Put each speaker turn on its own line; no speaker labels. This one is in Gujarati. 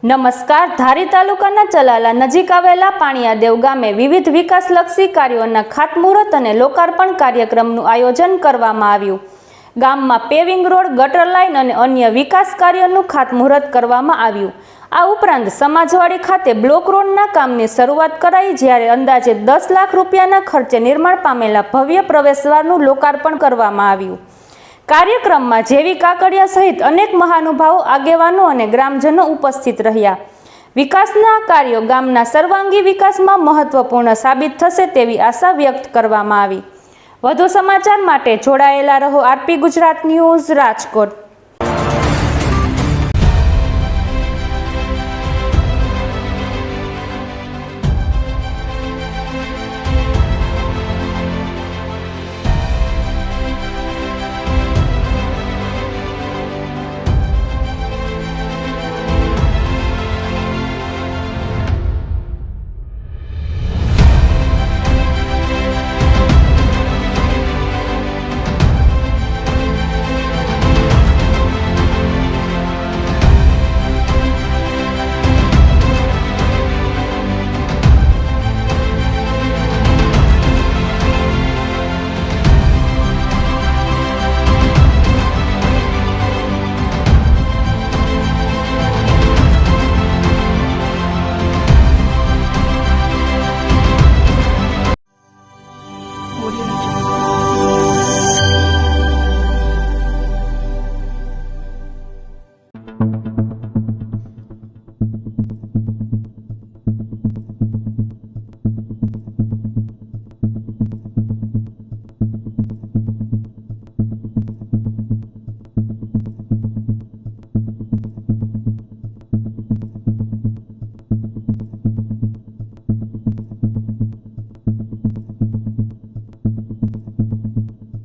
નમસ્કાર. ધારી તાલુકાના ચલાલા નજીક આવેલા પાણીયાદેવ ગામે વિવિધ વિકાસલક્ષી કાર્યોના ખાતમુહૂર્ત અને લોકાર્પણ કાર્યક્રમનું આયોજન કરવામાં આવ્યું. ગામમાં પેવિંગ રોડ, ગટર લાઇન અને અન્ય વિકાસ કાર્યોનું ખાતમુહૂર્ત કરવામાં આવ્યું. આ ઉપરાંત સમાજવાડી ખાતે બ્લોક રોડના કામની શરૂઆત કરાઈ, જ્યારે અંદાજે 10 લાખ રૂપિયાના ખર્ચે નિર્માણ પામેલા ભવ્ય પ્રવેશદ્વારનું લોકાર્પણ કરવામાં આવ્યું. કાર્યક્રમમાં જેવી કાકડિયા સહિત અનેક મહાનુભાવો, આગેવાનો અને ગ્રામજનો ઉપસ્થિત રહ્યા. વિકાસના કાર્યો ગામના સર્વાંગી વિકાસમાં મહત્વપૂર્ણ સાબિત થશે તેવી આશા વ્યક્ત કરવામાં આવી. વધુ સમાચાર માટે જોડાયેલા રહો. RP Gujarat news, Rajkot.